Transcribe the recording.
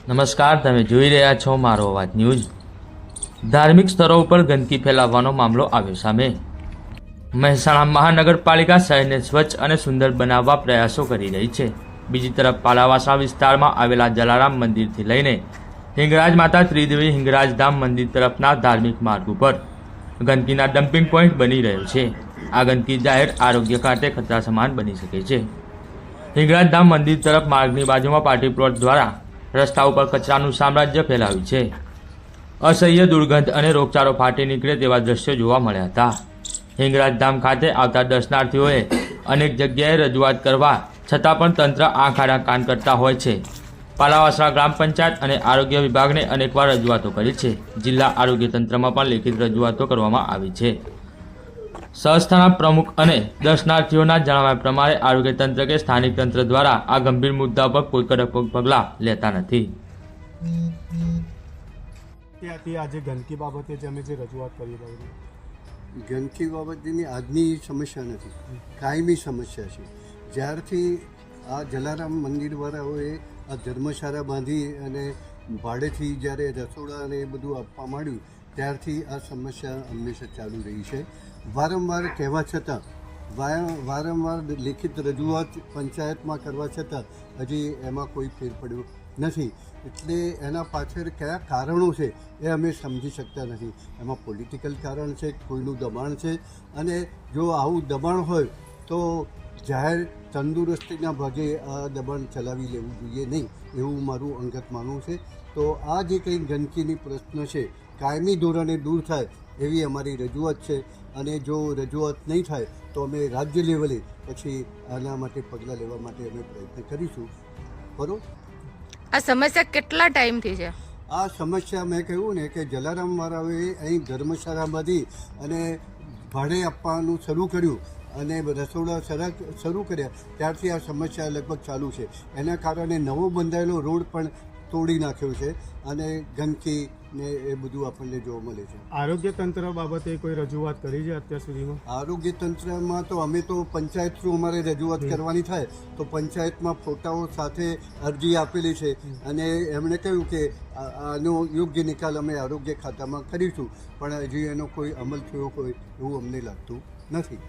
નમસ્કાર, તમે જોઈ રહ્યા છો મારો અવાજ ન્યૂઝ। ધાર્મિક સ્થળો ઉપર ગંદકી ફેલાવવાનો મામલો આવ્યો સામે। મહેસાણા મહાનગરપાલિકા શહેરને સ્વચ્છ અને સુંદર બનાવવા પ્રયાસો કરી રહી છે। બીજી તરફ પાલાવાસા વિસ્તારમાં આવેલા જલારામ મંદિરથી લઈને હિંગરાજ માતા ત્રિદેવી હિંગરાજ ધામ મંદિર તરફના ધાર્મિક માર્ગ ઉપર ગંદકીના ડમ્પિંગ પોઈન્ટ બની રહ્યો છે। આ ગંદકી જાહેર આરોગ્ય ખાતે ખતરા સમાન બની શકે છે। હિંગરાજ ધામ મંદિર તરફ માર્ગની બાજુમાં પાર્ટી પ્લોટ દ્વારા રસ્તા ઉપર કચરાનું સામ્રાજ્ય ફેલાવ્યું છે। અસહ્ય દુર્ગંધ અને રોગચાળો ફાટી નીકળે તેવા દ્રશ્યો જોવા મળ્યા હતા। હિંગરાજ ધામ ખાતે આવતા દર્શનાર્થીઓએ અનેક જગ્યાએ રજૂઆત કરવા છતાં પણ તંત્ર આંખ આડા કાન કરતા હોય છે। પાલાવાસા ગ્રામ પંચાયત અને આરોગ્ય વિભાગને અનેકવાર રજૂઆતો કરી છે। જિલ્લા આરોગ્ય તંત્રમાં પણ લેખિત રજૂઆતો કરવામાં આવી છે। સંસ્થાના પ્રમુખ અને દર્શનાર્થીઓના જણાવ્યા પ્રમાણે આરોગ્ય તંત્ર કે સ્થાનિક તંત્ર દ્વારા આ ગંભીર મુદ્દા પર કોઈ કડક પગલાં લેતા નથી। ત્યાંથી આજે ગંદકી બાબતે અમે જે રજૂઆત કરી રહી ગંદકી બાબતની આજની સમસ્યા નથી, કાયમી સમસ્યા છે। જ્યારથી આ જલારામ મંદિરવાળાઓએ આ ધર્મશાળા બાંધી અને ભાડેથી જ્યારે રસોડા અને એ બધું આપવા માંડ્યું ત્યારથી આ સમસ્યા હંમેશા ચાલુ રહી છે। વારંવાર કહેવા છતાં વારંવાર લેખિત રજૂઆત પંચાયતમાં કરવા છતાં હજી એમાં કોઈ ફેર પડ્યો નથી। એટલે એના પાછળ કયા કારણો છે એ અમે સમજી શકતા નથી। એમાં પોલિટિકલ કારણ છે, કોઈનું દબાણ છે, અને જો આવું દબાણ હોય તો જાહેર તંદુરસ્તીના ભાગે આ દબાણ ચલાવી લેવું જોઈએ નહીં, એવું મારું અંગત માનવું છે। તો આ જે કંઈ ગંદકીની પ્રશ્ન છે કાયમી ધોરણે દૂર થાય એવી અમારી રજૂઆત છે। અને જો રજૂઆત નહીં થાય તો અમે રાજ્ય લેવલે પછી આના માટે પગલાં લેવા માટે અમે પ્રયત્ન કરીશું। બરાબર। આ સમસ્યા કેટલા ટાઈમથી છે? આ સમસ્યા મેં કહ્યું ને કે જલારામવાળાઓએ અહીં ધર્મશાળામાંથી અને ભાડે આપવાનું શરૂ કર્યું અને રસોડા શરૂ કર્યા ત્યારથી આ સમસ્યા લગભગ ચાલુ છે। એના કારણે નવો બંધાયેલો રોડ પણ તોડી નાખ્યો છે અને ગંદકી ને એ બધું આપણને જોવા મળે છે। આરોગ્ય તંત્ર બાબતે કોઈ રજૂઆત કરી છે અત્યાર સુધીમાં? આરોગ્ય તંત્રમાં તો અમે તો પંચાયત થ્રુ અમારે રજૂઆત કરવાની થાય તો પંચાયતમાં ફોટાઓ સાથે અરજી આપેલી છે અને એમણે કહ્યું કે આનો યોગ્ય નિકાલ અમે આરોગ્ય ખાતામાં કરીશું, પણ હજી એનો કોઈ અમલ થયો હોય એવું અમને લાગતું નથી।